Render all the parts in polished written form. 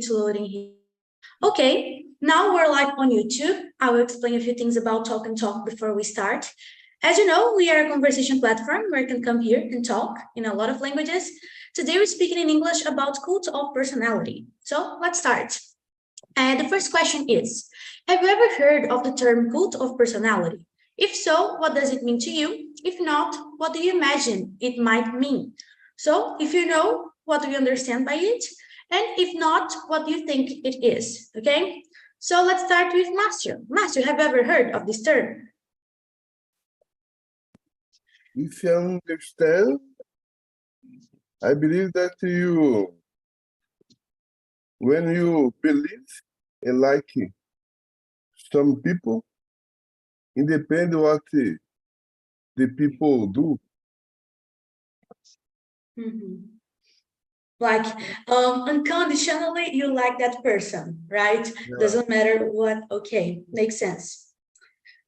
It's loading here. Okay, now we're live on YouTube. I will explain a few things about Talk and Talk before we start. As you know, we are a conversation platform where you can come here and talk in a lot of languages. Today we're speaking in English about cult of personality. So let's start. And the first question is, have you ever heard of the term cult of personality? If so, what does it mean to you? If not, what do you imagine it might mean? So if you know, what do you understand by it? And if not, what do you think it is? Okay, so let's start with Márcio. Márcio, have you ever heard of this term? If you understand, I believe that when you believe and like some people, independent what the people do. Mm-hmm. Like unconditionally, you like that person, right? Yeah. Doesn't matter what. Okay, makes sense.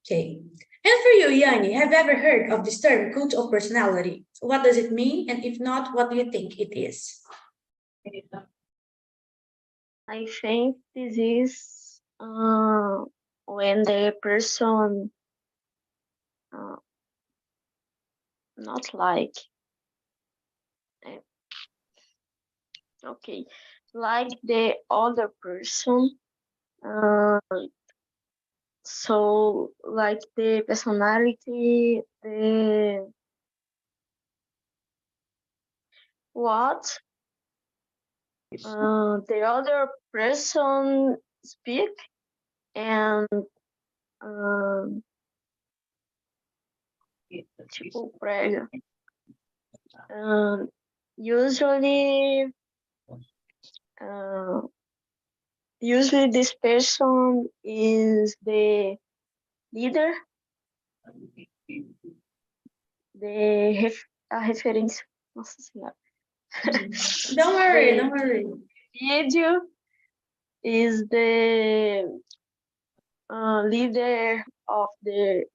Okay. And for you, Yanni, have you ever heard of this term, cult of personality? What does it mean? And if not, what do you think it is? I think this is when the person not like okay, like the other person. So like the personality, the what the other person speak and tipo prega. Usually this person is the leader, a referência. Nossa Senhora. Don't worry, don't worry. Video is the leader of the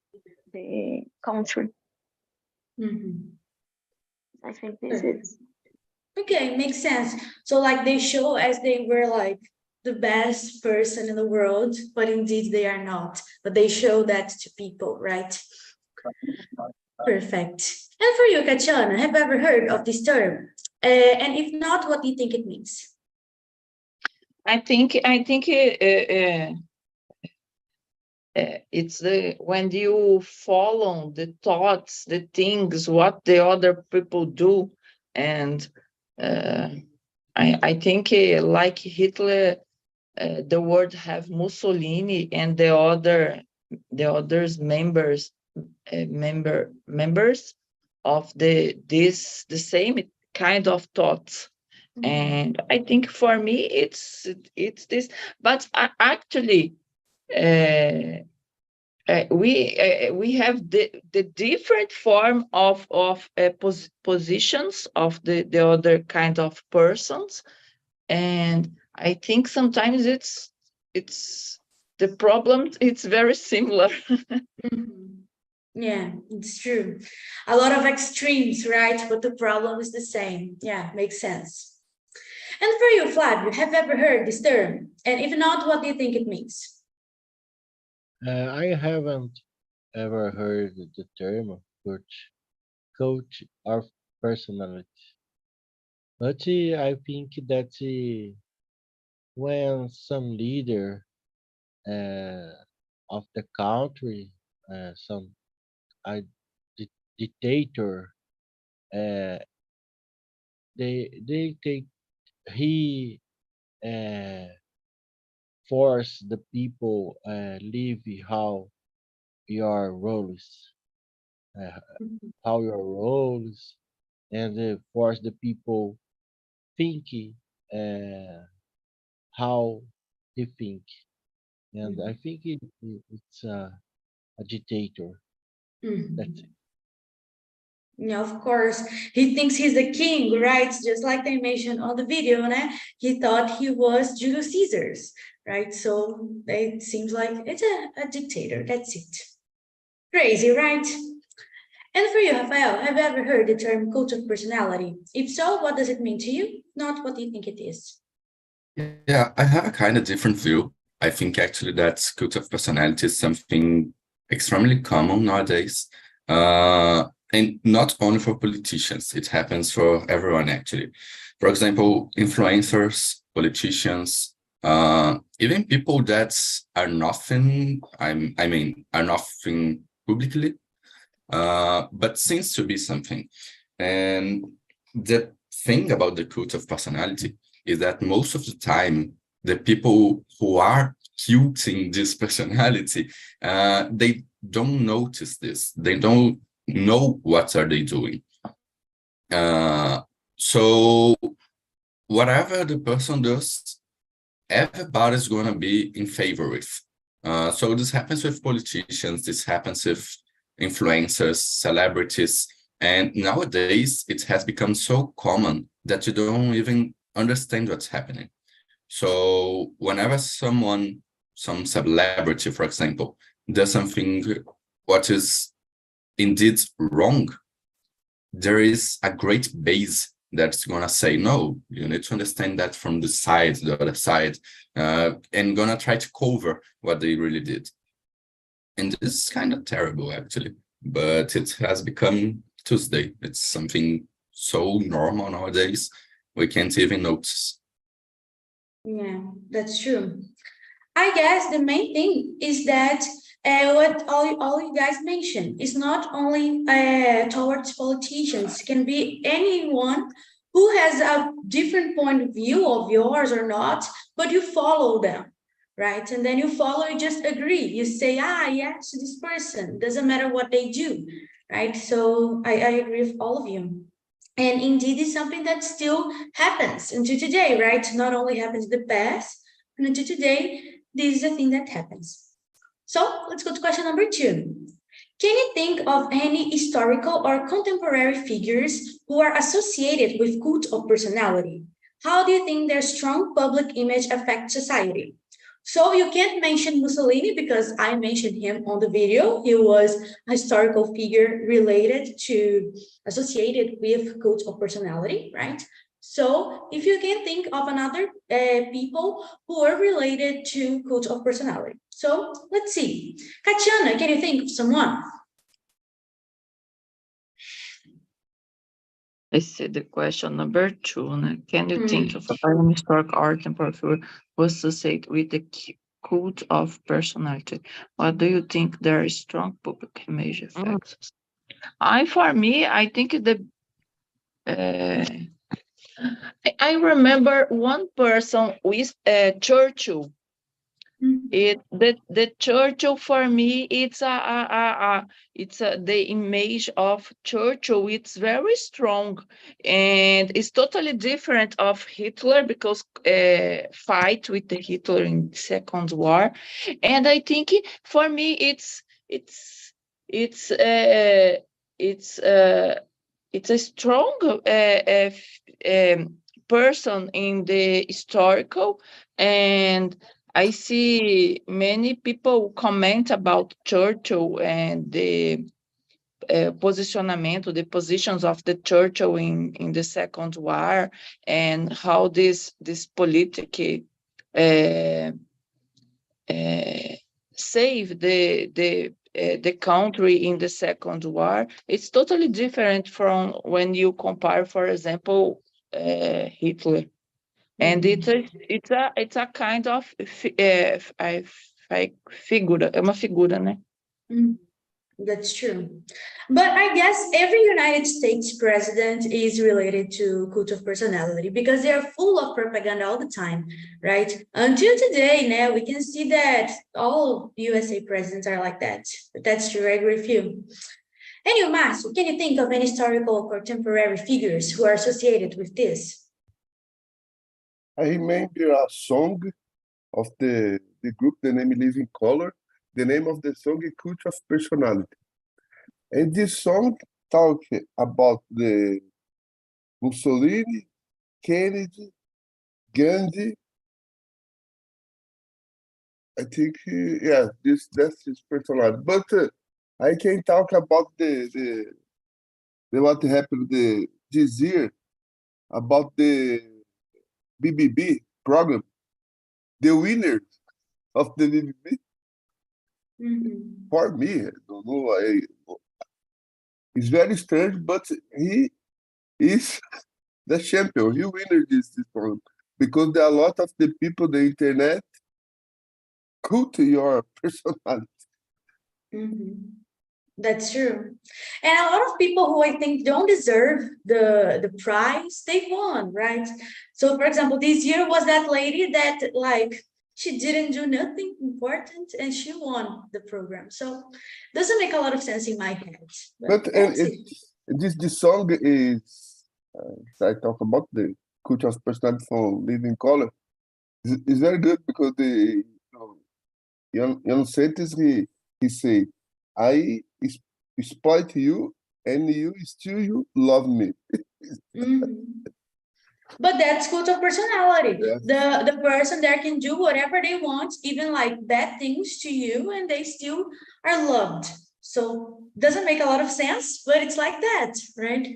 country. Mm-hmm. I think this is. Okay, makes sense. So like they show as they were like the best person in the world, but indeed they are not. But they show that to people, right? Perfect. And for you, Katiana, have you ever heard of this term? And if not, what do you think it means? I think it's when you follow the thoughts, the things, what the other people do, and I think like Hitler, the word have Mussolini and the others members of the same kind of thoughts. And I think for me it's this, but actually we have the different form of positions of the other kind of persons, and I think sometimes it's the problem. It's very similar. Yeah, it's true. A lot of extremes, right? But the problem is the same. Yeah, makes sense. And for you, Flavio, have you ever heard this term? And if not, what do you think it means? I haven't ever heard the term coach of personality, but I think that when some leader of the country, some dictator, uh, they take he force the people live your roles, uh, how your roles, and force the people think how they think. And I think it's a dictator. That's it. Yeah, of course. He thinks he's the king, right? Just like they mentioned on the video, né? He thought he was Julius Caesar's, right? So it seems like it's a dictator. That's it. Crazy, right? And for you, Rafael, have you ever heard the term cult of personality? If so, what does it mean to you? Not what do you think it is? Yeah, I have a kind of different view. I think actually that cult of personality is something extremely common nowadays. And not only for politicians, it happens for everyone actually. For example, influencers, politicians, even people that are nothing, are nothing publicly, but seems to be something. And the thing about the cult of personality is that most of the time, the people who are culting this personality, they don't notice this. They don't know what are they doing. So whatever the person does, everybody's going to be in favor with. So this happens with politicians, this happens with influencers, celebrities, and nowadays it has become so common that you don't even understand what's happening. So whenever some celebrity, for example, does something what is indeed wrong, there is a great base that's going to say, no, you need to understand that from the other side, and going to try to cover what they really did. And this is kind of terrible, actually, but it has become Tuesday. It's something so normal nowadays, we can't even notice. Yeah, that's true. I guess the main thing is that what all you guys mentioned is not only towards politicians, it can be anyone who has a different point of view of yours or not, but you follow them, right? And then you follow, you just agree. You say, yes, this person, doesn't matter what they do, right? So I agree with all of you. And indeed, it's something that still happens until today, right? Not only happens in the past, and until today, this is a thing that happens. So let's go to question number 2. Can you think of any historical or contemporary figures who are associated with cult of personality? How do you think their strong public image affects society? So you can't mention Mussolini because I mentioned him on the video. He was a historical figure associated with cult of personality, right? So if you can think of another people who are related to cult of personality. So let's see. Katiana, can you think of someone? I see the question number 2. Né? Can you think of an historic art and portfolio who associate with the cult of personality? What do you think their strong public image affects? For me, I think I remember one person with Churchill. The Churchill for me, it's the image of Churchill. It's very strong, and it's totally different of Hitler because fight with the Hitler in Second War, and I think for me it's a strong person in the historical, and I see many people comment about Churchill and the positionamento, the positions of the Churchill in the Second War, and how this politic saved the country in the Second War. It's totally different from when you compare, for example, Hitler. And it's a kind of figura, é uma figura, né? That's true. But I guess every United States president is related to cult of personality because they are full of propaganda all the time, right? Until today, now we can see that all USA presidents are like that. But that's true, I agree with you. Anyway, Márcio, can you think of any historical or contemporary figures who are associated with this? I remember a song of the group, the name Living Color. The name of the song is Cult of Personality. And this song talks about the Mussolini, Kennedy, Gandhi. I think, that's his personality. But I can talk about the what happened this year about the BBB program, the winners of the VBB, for me, I don't know, it's very strange, but he is the champion. He winner this program because there are a lot of the people, the internet, cult your personality. That's true. And a lot of people who I think don't deserve the prize, they won, right? So for example, this year was that lady that like she didn't do nothing important and she won the program. So doesn't make a lot of sense in my head. But that's it. this song is I talk about the culture of personality from Living Color. It's very good because the Jan Santos he say, I exploit you and you still you love me. But that's cult of personality. Yes. The person there can do whatever they want, even like bad things to you, and they still are loved. So doesn't make a lot of sense, but it's like that, right?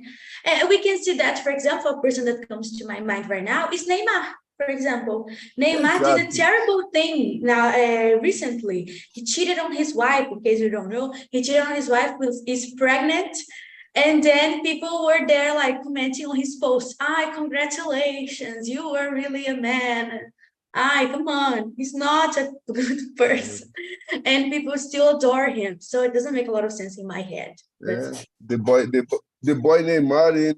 And we can see that, for example, a person that comes to my mind right now is Neymar. For example, Neymar did a Exactly. terrible thing now recently. He cheated on his wife. In case you don't know, he cheated on his wife who is pregnant. And then people were there like commenting on his post. Congratulations, you were really a man. Come on, he's not a good person. And people still adore him. So it doesn't make a lot of sense in my head. Yeah. The boy Neymar is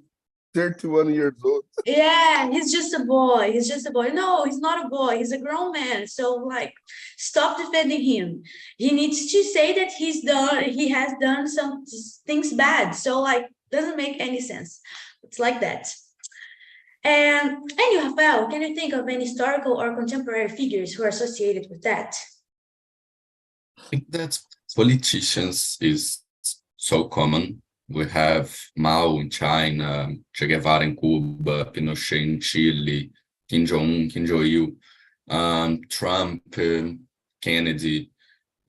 31 years old. Yeah, he's just a boy. He's just a boy. No, he's not a boy. He's a grown man. So like, stop defending him. He needs to say that he has done some things bad. So like, doesn't make any sense. It's like that. And you, Rafael, can you think of any historical or contemporary figures who are associated with that? I think that politicians is so common. We have Mao in China, Che Guevara in Cuba, Pinochet in Chile, Kim Jong-un, Kim Jong-il, Trump, Kennedy.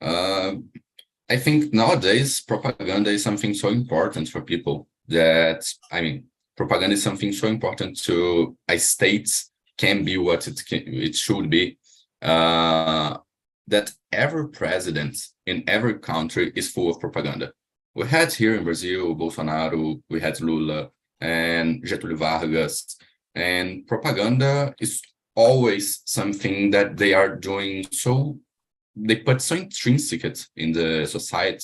I think nowadays propaganda is something so important for people that, propaganda is something so important to a state can be what it should be. That every president in every country is full of propaganda. We had here in Brazil, Bolsonaro, we had Lula and Getúlio Vargas, and propaganda is always something that they are doing, so they put so intrinsic in the society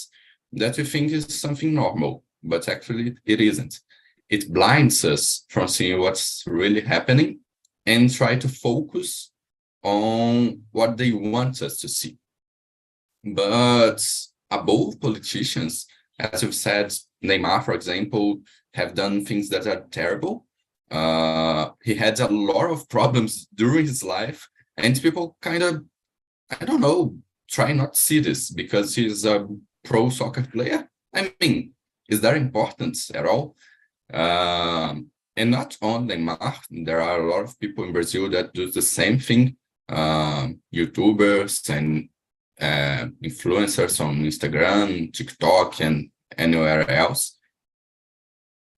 that we think is something normal, but actually it isn't. It blinds us from seeing what's really happening and try to focus on what they want us to see. But above politicians, as you've said, Neymar, for example, have done things that are terrible. He had a lot of problems during his life, and people kind of, I don't know, try not to see this because he's a pro soccer player. Is that important at all? And not on Neymar, there are a lot of people in Brazil that do the same thing, YouTubers and influencers on Instagram, TikTok, and anywhere else.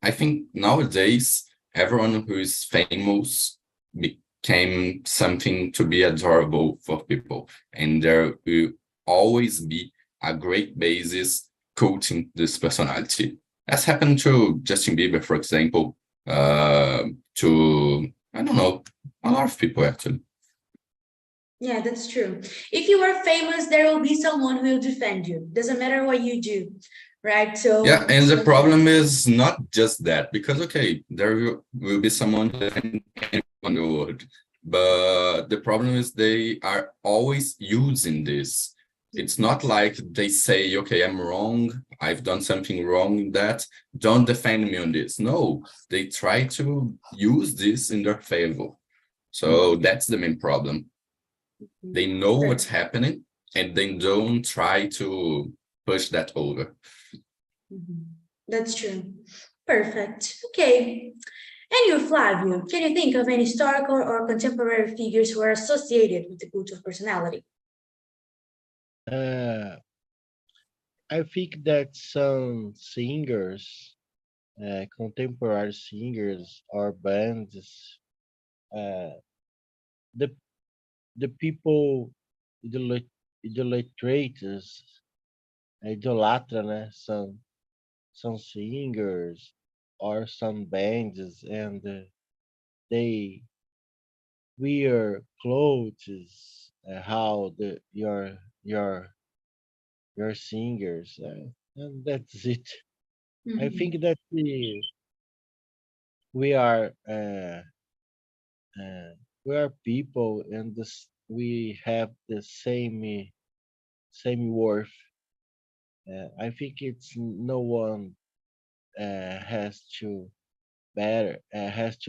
I think nowadays, everyone who is famous became something to be adorable for people. And there will always be a great basis culting this personality. As happened to Justin Bieber, for example, to, I don't know, a lot of people actually. Yeah, that's true. If you are famous, there will be someone who will defend you. Doesn't matter what you do, right? So yeah, and the problem is not just that, because okay, there will be someone defending anyone in the world, but the problem is they are always using this. It's not like they say, okay, I'm wrong, I've done something wrong in that, don't defend me on this. No, they try to use this in their favor. So that's the main problem. They know what's happening and they don't try to push that over. That's true. Perfect. Okay. And you, Flavio, can you think of any historical or contemporary figures who are associated with the cult of personality? I think that some singers, contemporary singers or bands, the people idolatrators, idolatra, né? Some singers or some bands, and they wear clothes, how your singers, and that's it. I Mhm. think that we are uh, we are people, and we have the same worth. I think it's no one has to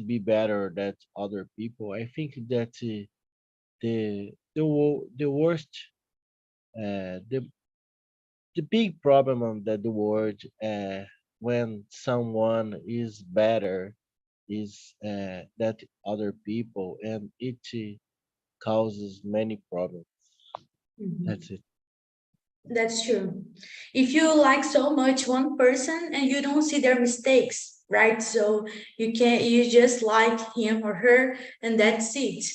be better than other people. I think that the worst, the big problem of the world, when someone is better, is that other people, and it causes many problems. Mhm. That's it. That's true. If you like so much one person and you don't see their mistakes, right? So you just like him or her, and that's it.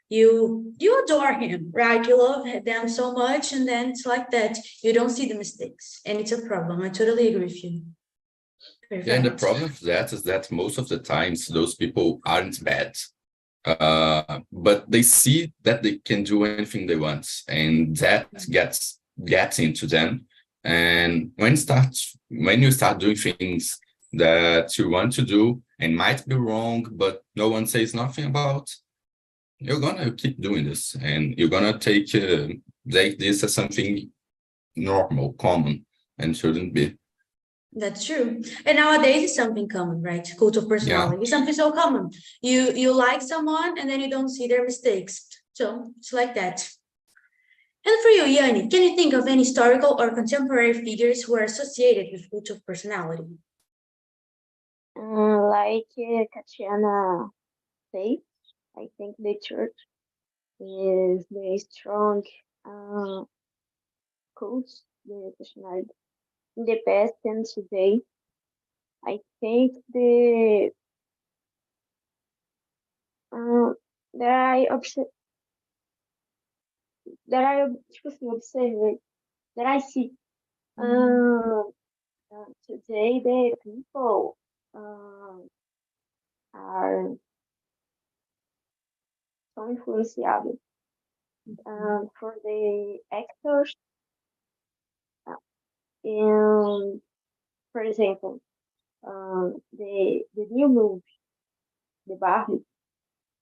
You adore him, right? You love them so much, and then it's like that. You don't see the mistakes, and it's a problem. I totally agree with you. Yeah, and the Perfect. problem with that is that most of the times those people aren't bad. But they see that they can do anything they want, and that gets into them. And when you start doing things that you want to do and might be wrong, but no one says nothing about, you're gonna keep doing this, and you're gonna take this as something normal, common, and shouldn't be. That's true. And nowadays it's something common, right? Cult of Yeah. personality. It's something so common. You like someone and then you don't see their mistakes. So it's like that. And for you, Yanni, can you think of any historical or contemporary figures who are associated with cult of personality? Like Katiana said, I think the church is very strong cult, the personality. In the past and today, I think that tipo assim, observei, that I see today the people are so influenciable for the actors. And for example, the new movie, the Barbie,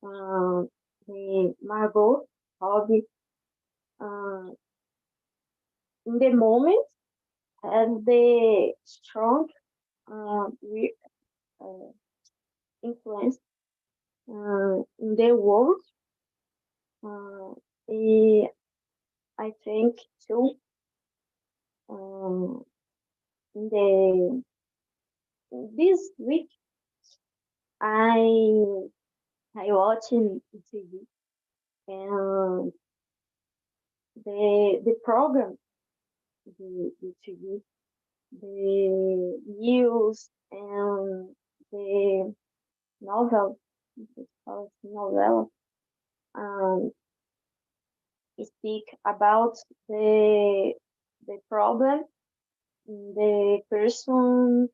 the Margot Robbie, in the moment, and the strong influence in the world. I think too. In this week, I watching TV, and the program, the TV, the news, and the novel, it's called novella, speak about the problem, the person,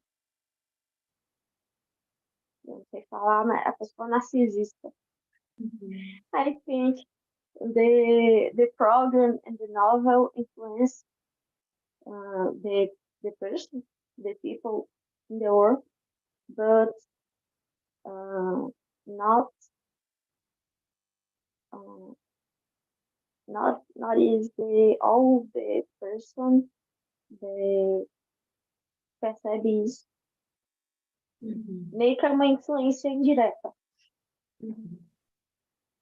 não sei falar, mas a pessoa narcisista. I think the program and the novel influence the person, the people in the world, but not is all the person the percebe isso. Meio que é uma influência indireta.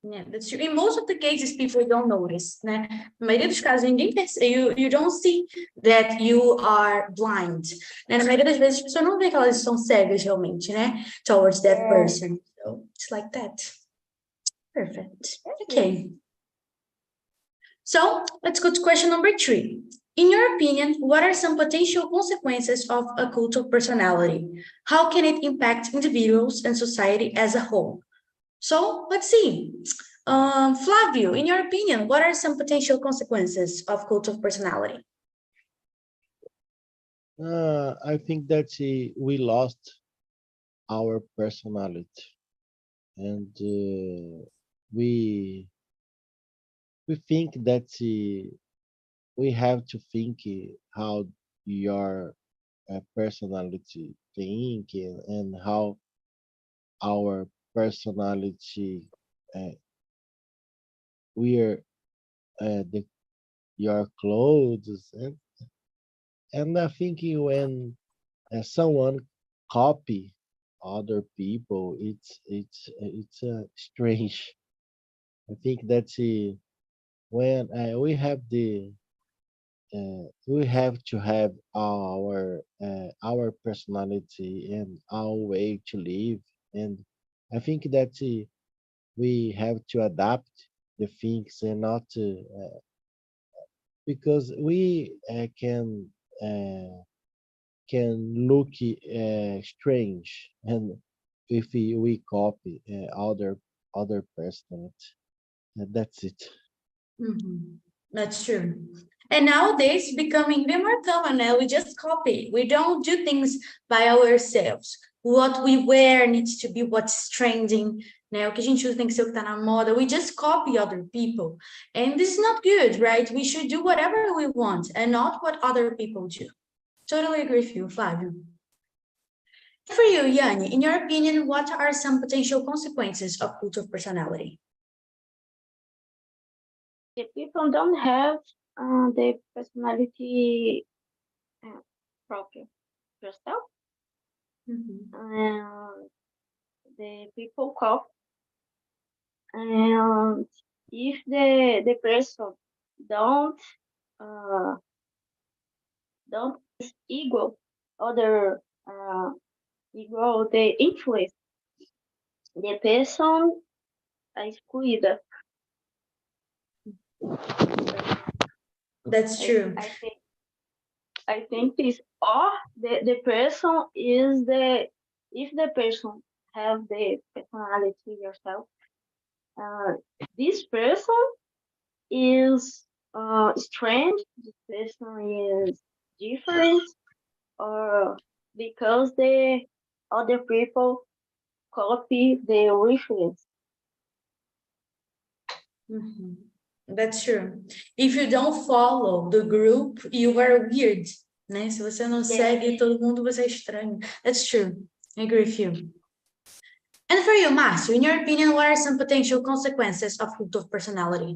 Yeah, that's true. In most of the cases, people don't notice, né? Na maioria dos casos, ninguém percebe. You don't see that you are blind. Né? Na maioria das vezes, as pessoas não vê que elas são cegas realmente, né? Towards that person. So it's like that. Perfect. Okay. So let's go to question number 3. In your opinion, what are some potential consequences of a cult of personality? How can it impact individuals and society as a whole? So let's see. Flavio, in your opinion, what are some potential consequences of cult of personality? I think that we lost our personality, and we think that we have to think how your personality think, and how our personality wear your clothes, and I think when someone copy other people, it's strange. I think that when we have to have our personality and our way to live, and I think that we have to adapt the things, and not because we can look strange, and if we copy other personality. That's it. Mhm. That's true. And nowadays, becoming even more common now, we just copy. We don't do things by ourselves. What we wear needs to be what's trending, né? O que a gente usa tem que ser o que tá na moda. We just copy other people. And this is not good, right? We should do whatever we want and not what other people do. Totally agree with you, Flavio. For you, Yanni, in your opinion, what are some potential consequences of cult of personality? The people don't have the personality proper yourself. And the people copy, and if the person don't equal other equal the influence, the person is excluded. That's true. I think this, or the person is if the person have the personality yourself, this person is strange, this person is different, or because the other people copy the reference. That's true. If you don't follow the group, you are weird, né? Se você não segue todo mundo, você é estranho. That's true. I agree with you. And for you, Márcio, in your opinion, what are some potential consequences of cult of personality?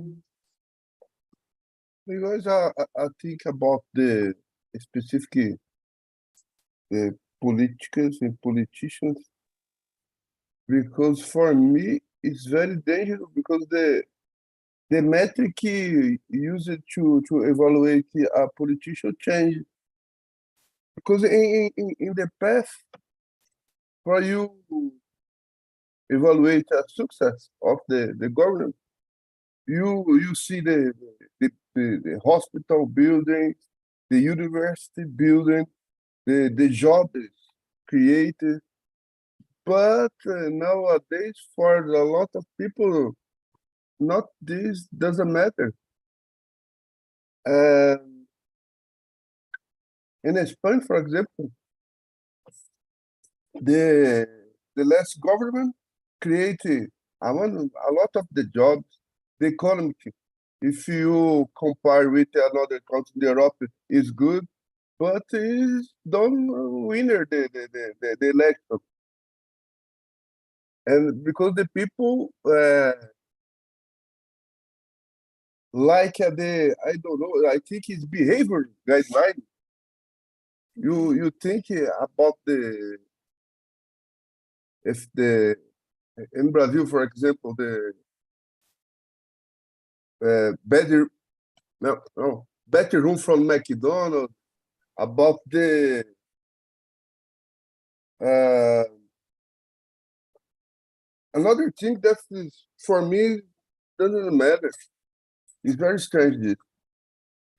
Because I think about the specific politicals and politicians, because for me it's very dangerous, because the metric used to evaluate a politician change. Because in the past, for you evaluate a success of the government, you see the hospital building, the university building, the jobs created. But nowadays, for a lot of people, not this doesn't matter. In Spain, for example, the last government created a lot of the jobs. The economy, if you compare with another country in Europe, is good, but is don't winner the election. And because the people like I don't know, I think it's behavior guideline. You think about in Brazil, for example, the better room from McDonald's, about the another thing that is, for me, doesn't matter. It's very strange.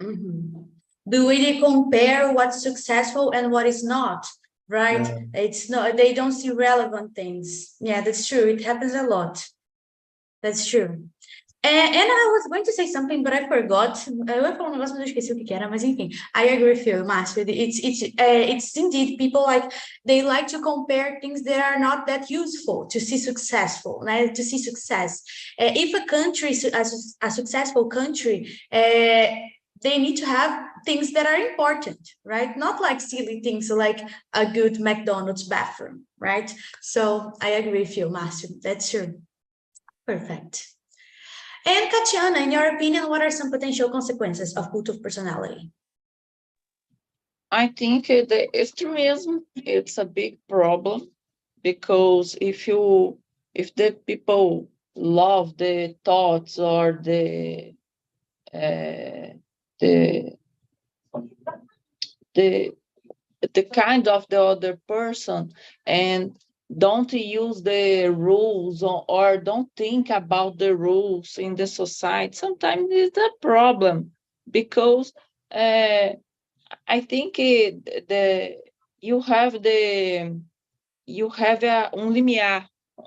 Do we compare what's successful and what is not, right? It's not, they don't see relevant things. Yeah, that's true. It happens a lot. That's true. And I was going to say something, but I forgot. Eu ia falar um negócio, mas eu esqueci o que era. Mas enfim, I agree with you, Márcio. It's indeed people like they like to compare things that are not that useful to see successful, right? To see success. If a country is a successful country, they need to have things that are important, right? Not like silly things like a good McDonald's bathroom, right? So I agree with you, Márcio. That's true. Perfect. And Katiana, in your opinion, what are some potential consequences of cult of personality? I think the extremism, it's a big problem, because if the people love the thoughts or the kind of the other person, and don't use the rules, or don't think about the rules in the society, sometimes it's a problem, because I think you have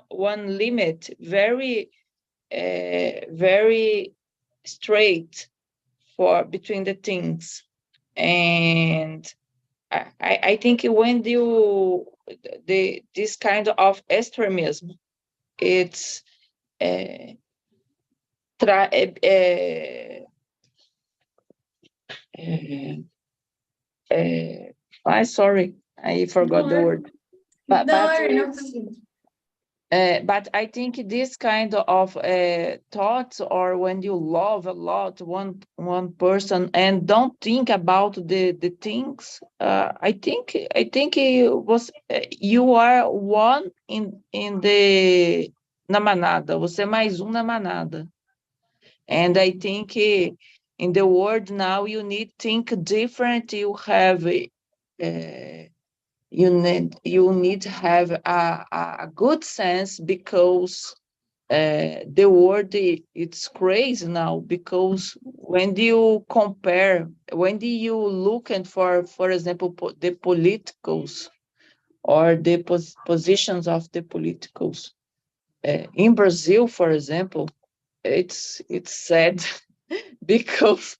one limit, very very straight for between the things. And I think when this kind of extremism, it's sorry, I forgot the word. But I think this kind of thoughts, or when you love a lot one person and don't think about the things, I think it was you are one in the na manada. Você é mais um na manada. And I think in the world now you need to think different. You have you need to have a good sense, because the world it's crazy now, because when you compare, when you look and for example the politicals or the positions of the politicals in Brazil, for example, it's sad because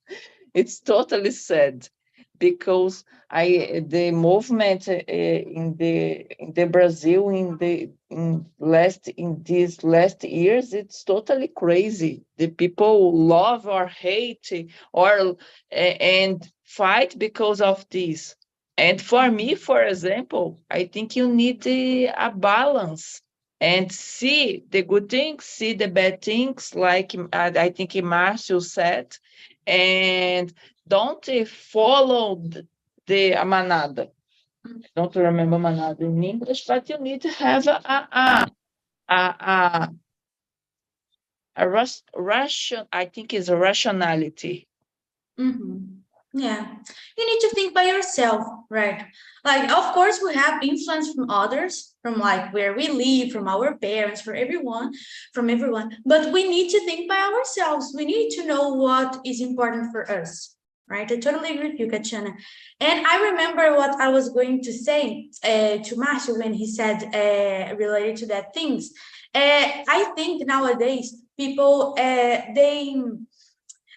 it's totally sad, because the movement in the Brazil in these last years, it's totally crazy. The people love or hate or and fight because of this. And for me, for example, I think you need a balance and see the good things, see the bad things, like I think Márcio said, and don't follow the manada. I don't remember manada in English, but you need to have a I think it's a rationality. Mm-hmm. Yeah, you need to think by yourself, right? Like, of course, we have influence from others, from like where we live, from our parents, from everyone, but we need to think by ourselves. We need to know what is important for us, right? I totally agree with you, Katiana. And I remember what I was going to say to Márcio when he said related to that things. I think nowadays people,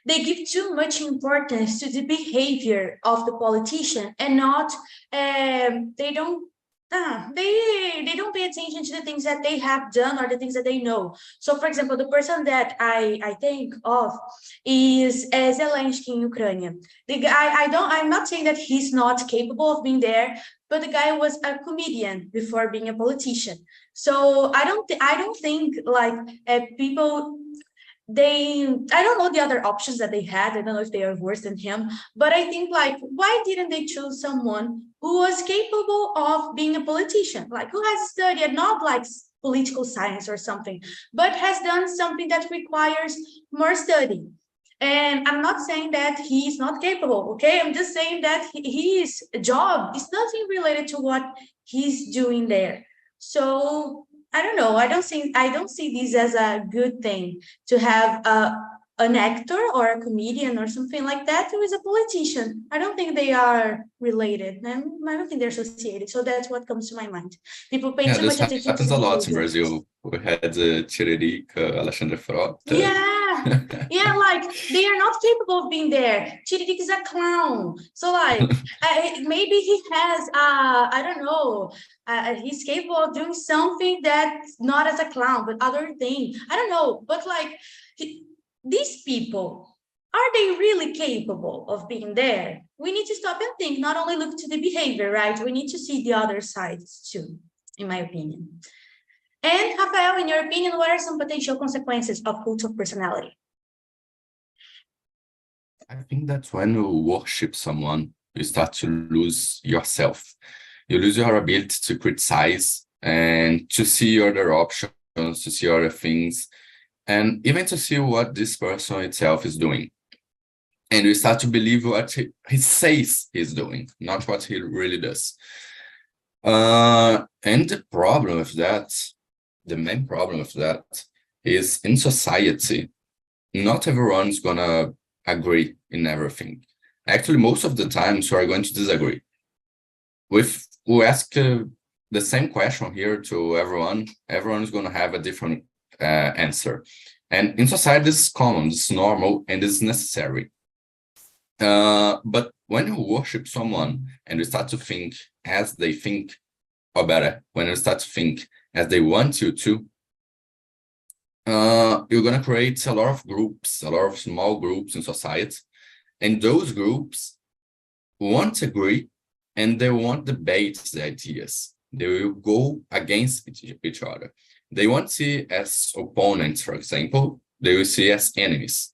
they give too much importance to the behavior of the politician, and not they don't pay attention to the things that they have done or the things that they know. So, for example, the person that I think of is Zelensky in Ukraine. The guy, I'm not saying that he's not capable of being there, but the guy was a comedian before being a politician. So I don't think like people, I don't know the other options that they had. I don't know if they are worse than him, but I think like, why didn't they choose someone who was capable of being a politician, like who has studied not like political science or something, but has done something that requires more study. And I'm not saying that he's not capable, okay? I'm just saying that his job is nothing related to what he's doing there. So I don't know. I don't see this as a good thing to have an actor or a comedian or something like that who is a politician. I don't think they are related. I don't think they're associated. So that's what comes to my mind. People pay too much attention. Happens a lot in Brazil We had Tiririca, Alexandre Frota. Yeah, yeah, like they are not capable of being there. Tiririca is a clown, so like maybe he has I don't know, he's capable of doing something that's not as a clown, but other thing. I don't know, but like these people, are they really capable of being there? We need to stop and think, not only look to the behavior, right? We need to see the other sides too, in my opinion. And Rafael, in your opinion, what are some potential consequences of cult of personality? I think that's when you worship someone, you start to lose yourself. You lose your ability to criticize and to see other options, to see other things, and even to see what this person itself is doing. And you start to believe what he says he's doing, not what he really does. And the problem with that, the main problem with that is in society, not everyone's gonna agree in everything. Actually, most of the times we are going to disagree. We ask the same question here to everyone, everyone is gonna have a different answer. And in society, this is common, this is normal, and this is necessary. But when you worship someone and you start to think as they think, or better, when you start to think as they want you to, you're going to create a lot of groups, a lot of small groups in society. And those groups won't agree and they won't debate the ideas. They will go against each other. They won't see as opponents, for example, they will see as enemies.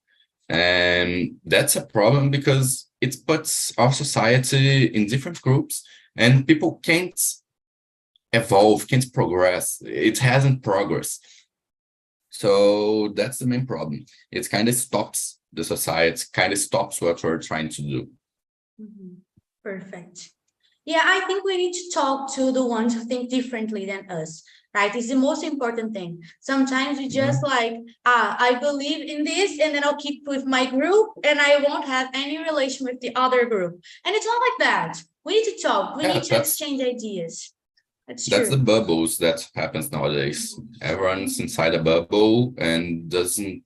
And that's a problem because it puts our society in different groups and people can't evolve, can't progress. It hasn't progressed. So that's the main problem. It kind of stops the society, kind of stops what we're trying to do. Perfect. Yeah, I think we need to talk to the ones who think differently than us, right? It's the most important thing. Sometimes we just like, I believe in this and then I'll keep with my group and I won't have any relation with the other group. And it's not like that. We need to talk. We need to exchange ideas. That's the bubbles that happens nowadays. Everyone's inside a bubble and doesn't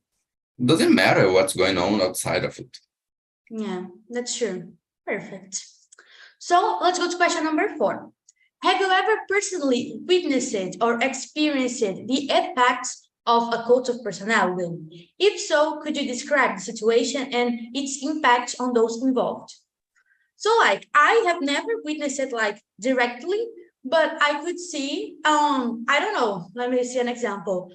matter what's going on outside of it. Yeah, that's true. Perfect. So let's go to question number 4. Have you ever personally witnessed or experienced the effects of a cult of personality? If so, could you describe the situation and its impact on those involved? So like, I have never witnessed it like directly, but I could see, I don't know, let me see an example.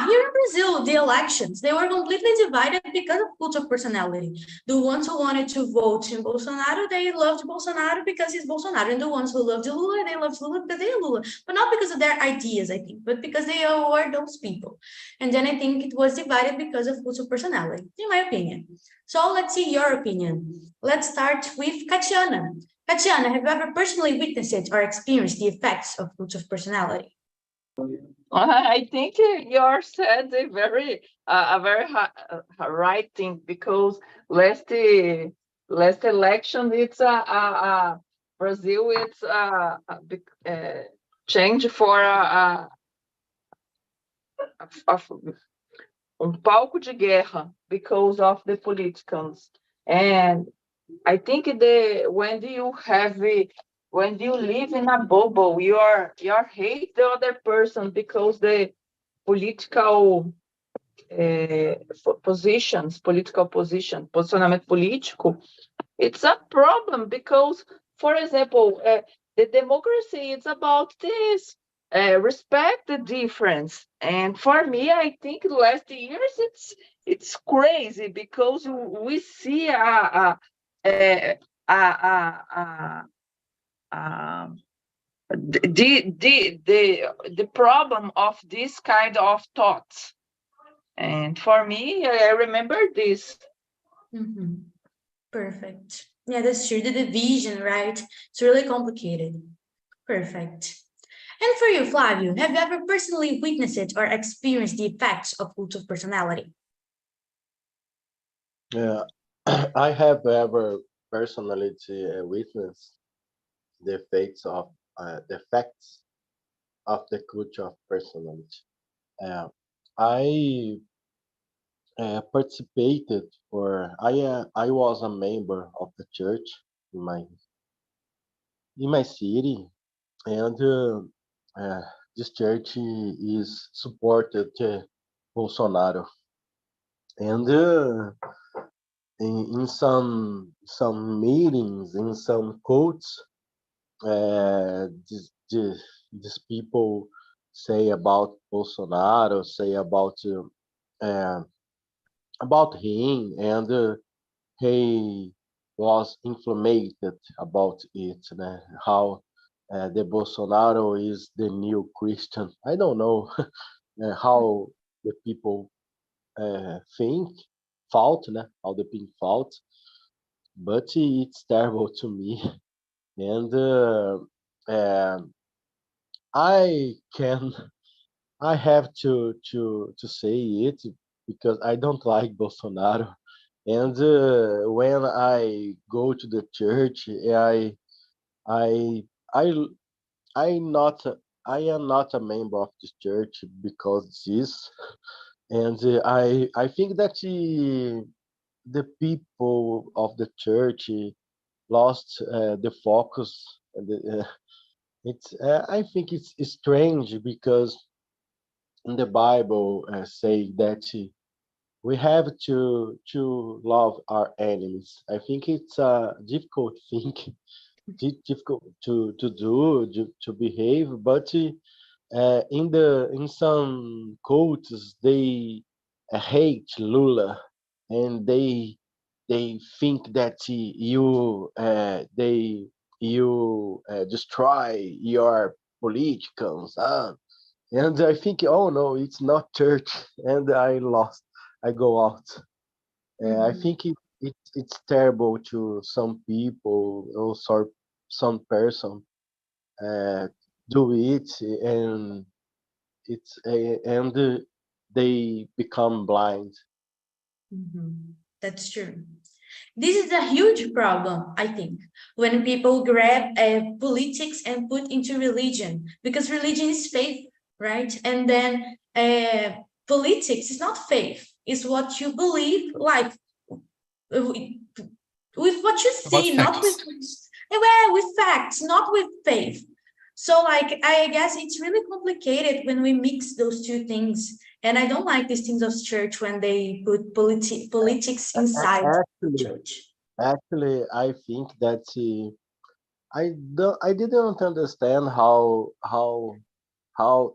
Here in Brazil, the elections, they were completely divided because of cult of personality. The ones who wanted to vote in Bolsonaro, they loved Bolsonaro because he's Bolsonaro. And the ones who loved Lula, they loved Lula because they are Lula. But not because of their ideas, I think, but because they were those people. And then I think it was divided because of cult of personality, in my opinion. So let's see your opinion. Let's start with Katiana. Katiana, have you ever personally witnessed or experienced the effects of cult of personality? I think yours said a very right thing, because last election it's Brazil, it's change for palco de guerra because of the politicians. And I think when you live in a bubble, you hate the other person because the political posicionamento político, it's a problem because, for example, the democracy is about this, respect the difference. And for me, I think last years it's crazy because we see the problem of this kind of thoughts. And for me, I remember this. Perfect. Yeah, that's true. The division, right? It's really complicated. Perfect. And for you, Flavio, have you ever personally witnessed or experienced the effects of cult of personality? Yeah, I have ever personally witnessed the effects of the culture of personality. I participated, or I was a member of the church in my city, and this church is supported Bolsonaro, and in some meetings, in some quotes, these people say about Bolsonaro, say uh, about him, and he was inflamed about it, né? How the Bolsonaro is the new Christian. I don't know how the people think, fault, né? How the people fault, but it's terrible to me. And I can, I have to say it because I don't like Bolsonaro. And when I go to the church, I I I not I am not a member of this church because this, and I think that the people of the church lost the focus. And it's I think it's strange because in the Bible say that we have to love our enemies. I think it's a difficult thing, difficult to do, to behave, but in some quotes they hate Lula, and they think that you destroy your politicals, and I think, oh no, it's not church, and I go out. I think it's terrible to some people or some person uh, do it, and they become blind. That's true. This is a huge problem, I think, when people grab politics and put into religion, because religion is faith, right? And then politics is not faith; it's what you believe, like with what you About see, not with facts. well, with facts, not with faith. So, like, I guess it's really complicated when we mix those two things. And I don't like these things of church when they put politics inside Actually, church. actually, I think that I didn't understand how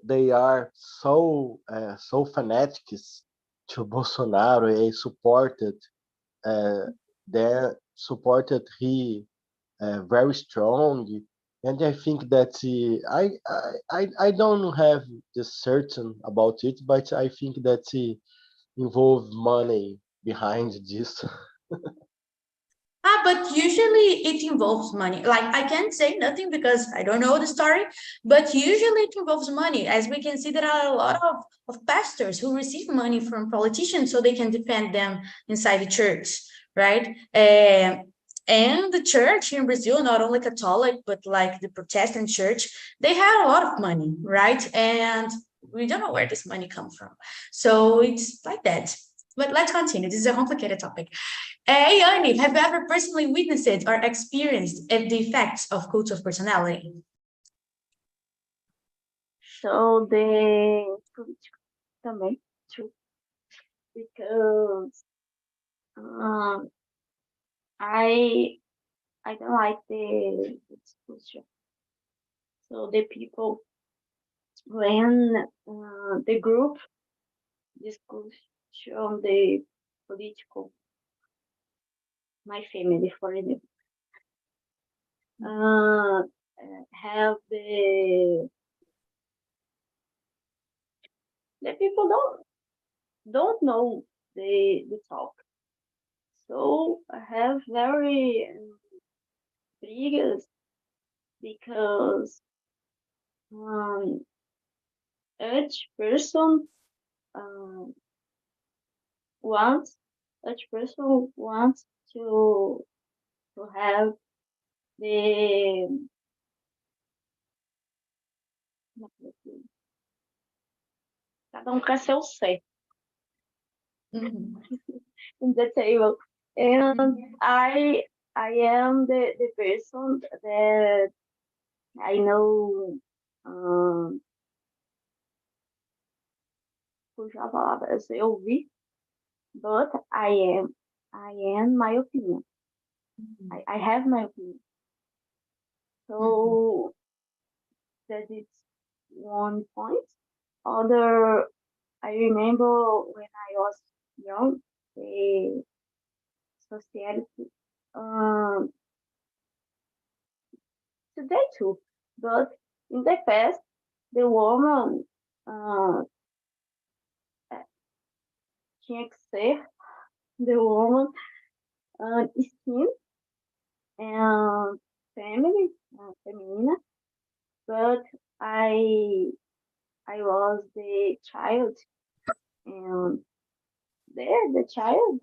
they are so fanatics to Bolsonaro and uh, supported he very strong, and I think that I don't have the certain about it, but I think that involve money behind this. But usually it involves money. Like, I can't say nothing because I don't know the story, but usually it involves money. As we can see, there are a lot of pastors who receive money from politicians so they can defend them inside the church, right? And the church in Brazil, not only Catholic, but like the Protestant church, they have a lot of money, right? And we don't know where this money comes from. So it's like that. But let's continue. This is a complicated topic. Hey, Yanni, have you ever personally witnessed or experienced the effects of cult of personality? So the político também, true, because I don't like the discussion. So the people when the group discussion the political, my family for example, have the people don't know the talk. So I have very brigas because each person wants each person wants to have the Cada quer ser o C Mhm. in the table. And I am the person that I know puxa a palavra, eu sei ouvir, but I am my opinion. I have my opinion. So that is one point. Other, I remember when I was young, the society, today too, but in the past, the woman tinha que ser the woman skin and family, feminina, but I was the child, and there the child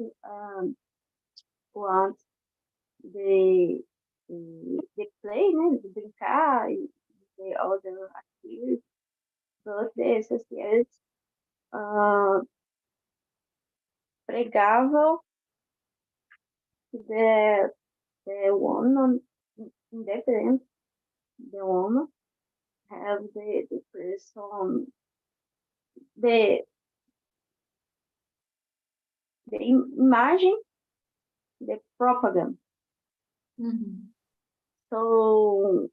wants the play, né, de brincar, e the other activities, but the society pregava the woman independent, the woman have the person, the imagem, the propaganda. Mhm. So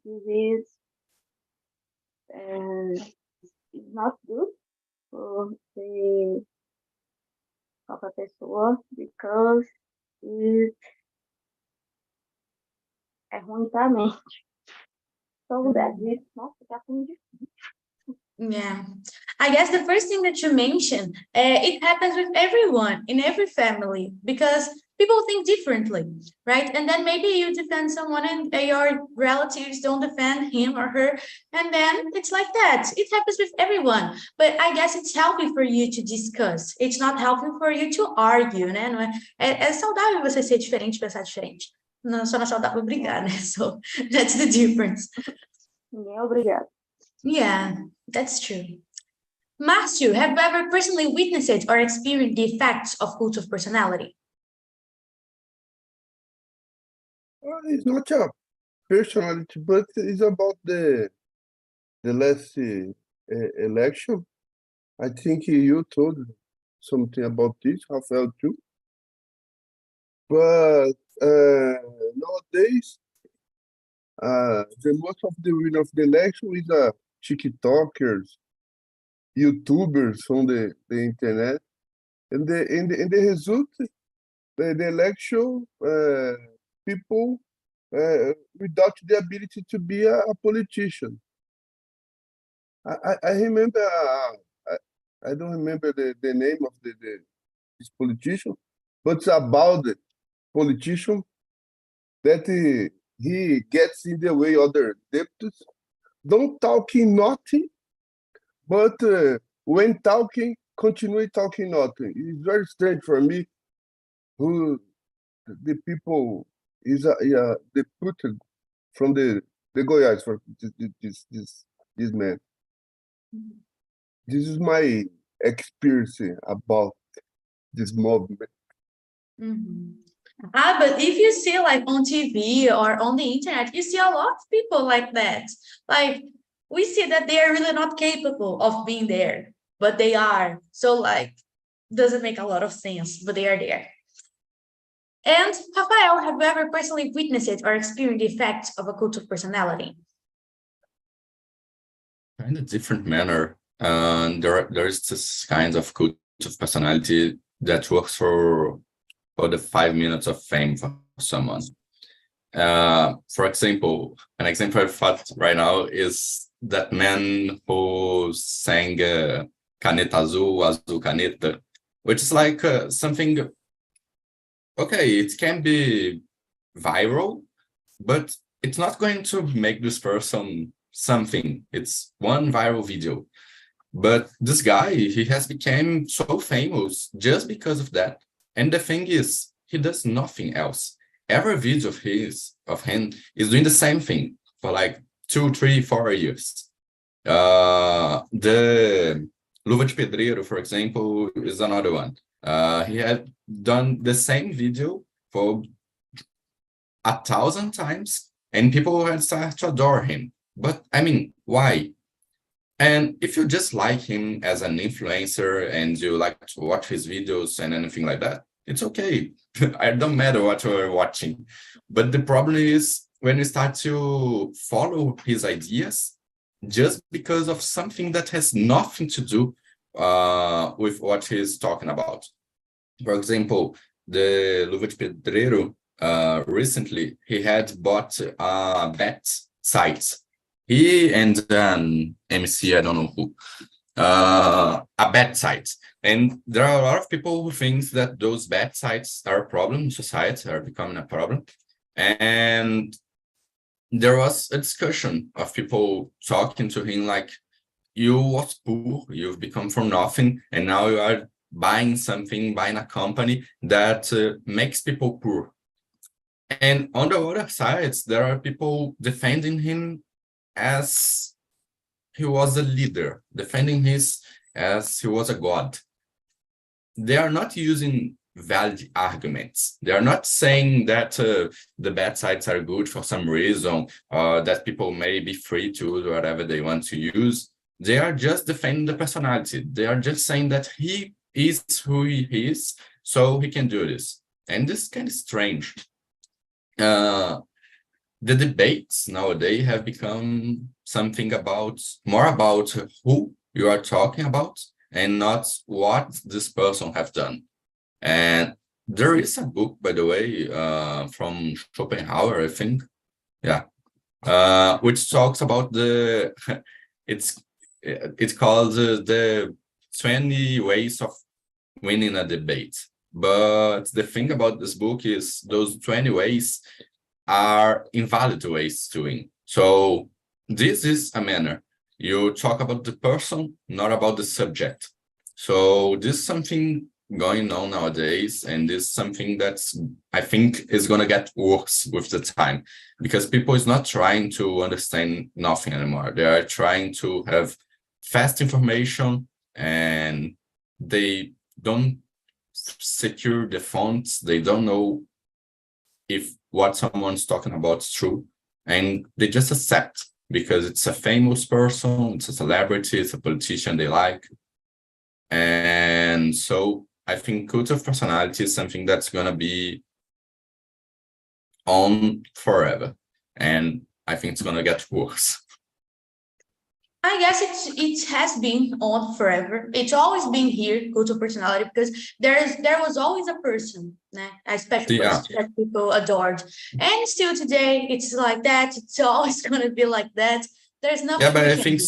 this is not good for the qualquer pessoa because it é ruim para a mente. So that's it. Nossa, já foi Yeah, I guess the first thing that you mentioned, it happens with everyone in every family because people think differently, right? And then maybe you defend someone and your relatives don't defend him or her, and then it's like that. It happens with everyone, but I guess it's healthy for you to discuss. It's not healthy for you to argue, né? Não é saudável você ser diferente, pensar diferente. Não, só não é saudável brigar, né? So that's the difference. Ninguém é obrigado. Yeah, that's true. Matthew, have you ever personally witnessed or experienced the effects of cult of personality? It's not a personality, but it's about the last election. I think you told something about this, Rafael, too. But nowadays, the most of the winner of the election is TikTokers, YouTubers from the internet, and the result, the election, people without the ability to be a politician. I remember, I don't remember the name of this politician, but it's about the politician that he gets in the way other deputies, don't talking nothing, but when talking, continue talking nothing. It's very strange for me who the people is deputed from the Goiás for this man. This is my experience about this movement. Mhm. But if you see like on TV or on the internet, you see a lot of people like that. Like we see that they are really not capable of being there, but they are. So like doesn't make a lot of sense, but they are there. And Rafael, have you ever personally witnessed or experienced the effects of a cult of personality? In a different manner. There's this kind of cult of personality that works for the 5 minutes of fame for someone. For example, an example I thought right now is that man who sang Caneta Azul, Azul Caneta, which is like something, okay, it can be viral, but it's not going to make this person something. It's one viral video. But this guy, he has become so famous just because of that. And the thing is, he does nothing else. Every video of him is doing the same thing for like 2, 3, 4 years. The Luva de Pedreiro, for example, is another one. He had done the same video for 1,000 times, and people had started to adore him. But I mean, why? And if you just like him as an influencer and you like to watch his videos and anything like that, it's okay. It don't matter what you're watching. But the problem is when you start to follow his ideas just because of something that has nothing to do with what he's talking about. For example, the Luva de Pedreiro, recently, he had bought a bet site. He and MC, I don't know who, a bet site. And there are a lot of people who think that those bet sites are a problem in society, are becoming a problem. And there was a discussion of people talking to him like, you was poor, you've become from nothing, and now you are buying something, buying a company that makes people poor. And on the other sides, there are people defending him as he was a leader, defending his as he was a god. They are not using valid arguments. They are not saying that the bad sides are good for some reason, or that people may be free to use whatever they want to use. They are just defending the personality. They are just saying that he is who he is, so he can do this. And this is kind of strange. The debates nowadays have become something more about who you are talking about and not what this person have done. And there is a book, by the way, from Schopenhauer, I think, which talks about it's called the 20 ways of winning a debate. But the thing about this book is those 20 ways are invalid ways to win. So this is a manner. You talk about the person, not about the subject. So this is something going on nowadays, and this is something that's, I think, is going to get worse with the time, because people is not trying to understand nothing anymore. They are trying to have fast information, and they don't secure the fonts. They don't know if what someone's talking about is true, and they just accept because it's a famous person, it's a celebrity, it's a politician they like. And so I think cult of personality is something that's going to be on forever, and I think it's going to get worse. I guess it has been on forever. It's always been here, cult of personality, because there was always a person, a special person that people adored, and still today it's like that. It's always going to be like that. There's nothing. Yeah, but I think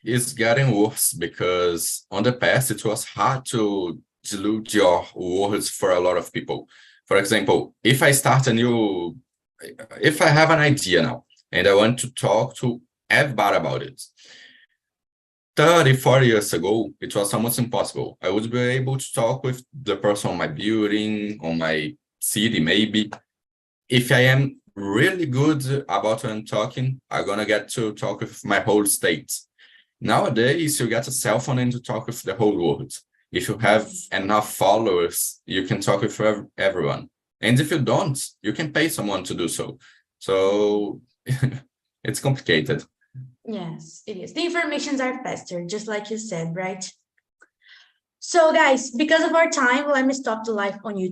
it's getting worse, because on the past it was hard to dilute your words for a lot of people. For example, if I have an idea now and I want to talk to everybody about it, 30, 40 years ago, it was almost impossible. I would be able to talk with the person on my building, on my city, maybe. If I am really good about what I'm talking, I'm going to get to talk with my whole state. Nowadays, you get a cell phone and to talk with the whole world. If you have enough followers, you can talk with everyone. And if you don't, you can pay someone to do so. So it's complicated. Yes, it is. The informations are faster, just like you said, right? So guys, because of our time, let me stop the live on YouTube.